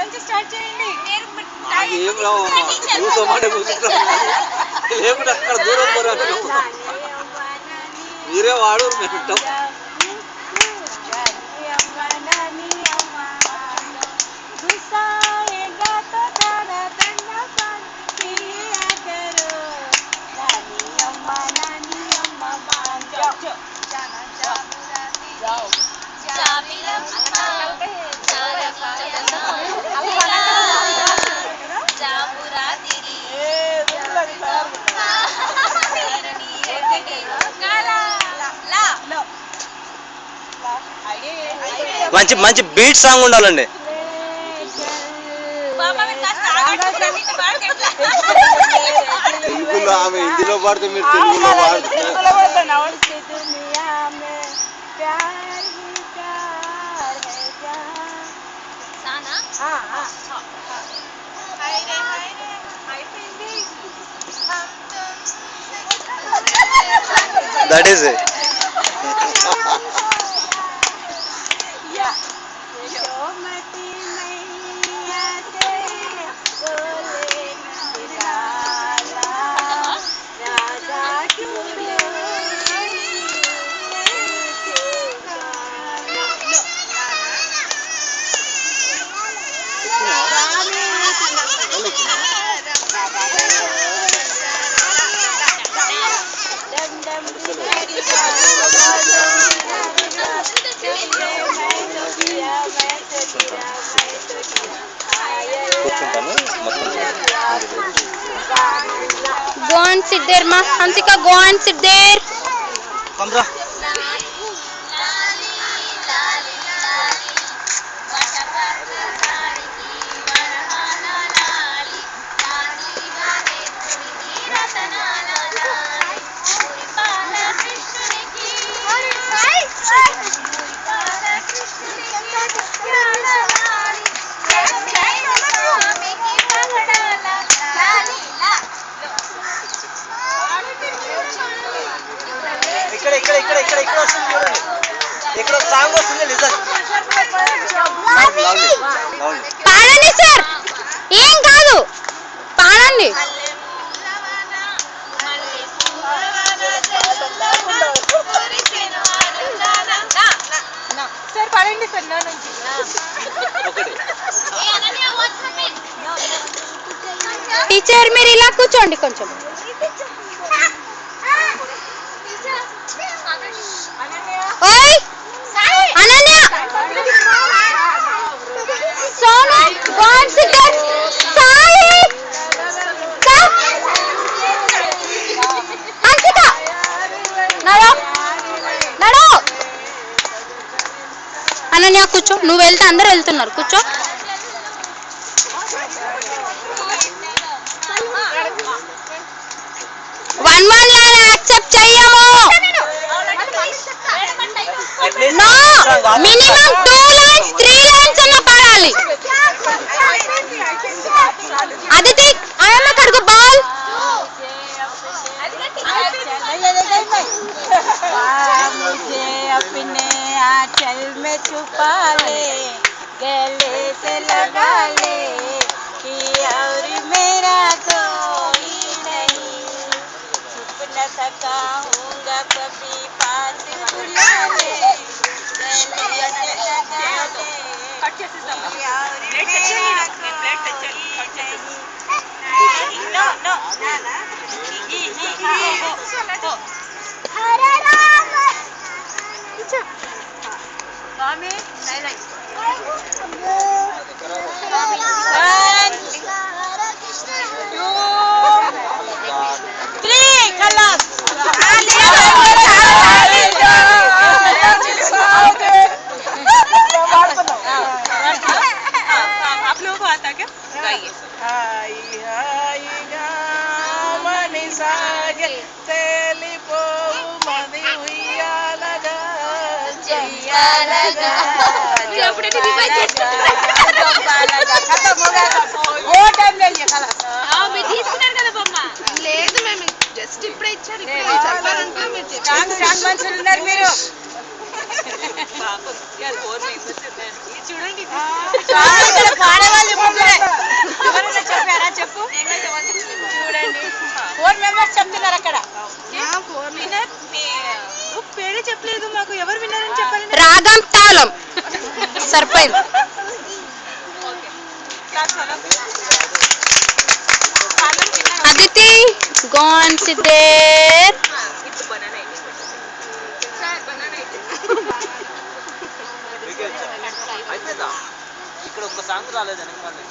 నుంచి స్టార్ట్ చేయండి. ఏం రావు కూర్చోమంటే కూర్చుంటాం లేకుంటే అక్కడ దూరం దూరం మీరే వాడు మేము ఉంటాం. మంచి మంచి బీట్ సాంగ్ ఉండాలండి. తెలుగులో ఆమె హిందీలో పాడితే మీరు తెలుగులో పాడుతున్నారు. That is it. Go and sit there, ma. Hansika, go and sit there. Come ra. ఇక్కడ వస్తుంది చూడండి. ఇక్కడ సాంగ్ వస్తుంది లిజన్. పాడండి సార్, ఏం కాదు పాడండి. సార్ పాడండి సార్ నా నుంచి. టీచర్ మీరు ఇలా కూర్చోండి కొంచెం. ఓయ్ Ananya, Sonu, go and sit there. Sai, Hansika, నడు నడు. అనన్య కూర్చో, నువ్వు వెళ్తే అందరూ వెళ్తున్నారు, కూర్చో. వన్ లైన్ యాక్సెప్ట్ చెయ్యము. No, minimum 2 lines, 3 lines అన్న పాడాలి. అదితి, ఆయమ్మ కడుగు బాల్. मुझे अपने आंचल में छुपा ले, गले से लगा ले कि और मेरा कोई नहीं, छुप न सका हूँगा कभी पास बुला ले, गले से लगा ले कि और मेरा कोई नहीं. No, no, nada. हरे राम. स्वामी, silence. आप लोगों को आता क्या? गाइए. हाय हाय गामनी सागे तेलिपो मनी हुईया लगा जैया लगा जो अपने टीवी पे खत्म हो गया वो टाइम ले लिया खलास. हां मैं తీసుకున్నారు కదా బొమ్మ. లేదు మేము జస్ట్ ఇప్పుడే ఇచ్చారు. ఇప్పుడే చెప్పారంటే మీరు స్టాండ్ మనుషులు ఉన్నారు మీరు. పాపం యార్ 4 మెంబర్స్ ఉన్నారు. ఇది చూడండి. పాడేవాళ్ళు విన్నర్స్ చెప్తున్నారు అక్కడ. పేరే చెప్పలేదు మాకు, ఎవరు విన్నారని చెప్పాలి. రాగం తాళం సరిపోయింది. Aditi go and sit there. అయిపోయిందా? ఇక్కడ ఒక సాంగ్ రాలేదు వెనక వాళ్ళు.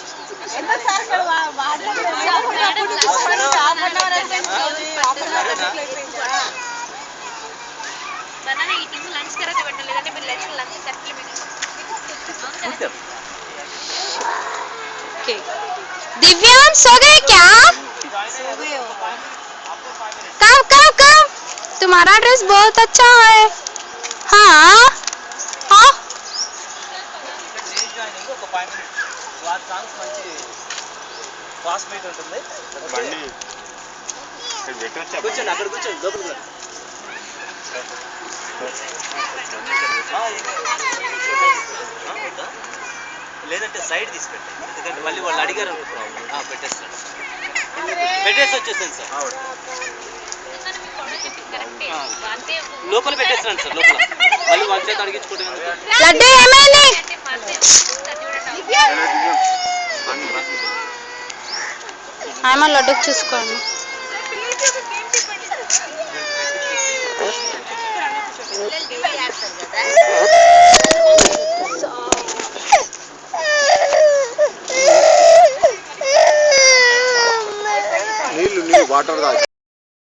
दिव्यांश सो गए क्या? कम कम कम, तुम्हारा ड्रेस बहुत अच्छा है. हाँ हाँ ఒక 5 minutes వాళ్ళ సాంగ్స్ మంచి ఫాస్ట్ బీట్ ఉంటుంది. కూర్చోండి అక్కడ కూర్చోండి లోపల లేదంటే సైడ్ తీసి పెట్టండి, ఎందుకంటే మళ్ళీ వాళ్ళు అడిగారు పెట్టేస్తాను. పెట్టేసి వచ్చేసాను సార్, లోపల పెట్టేస్తాను సార్. లోపల మళ్ళీ వాళ్ళ చేత అడిగించుకోవడం లడ్డు ఏమైంది? ఆమె లడ్డుకు చూసుకోండి. నీళ్ళు వాటర్ తాగి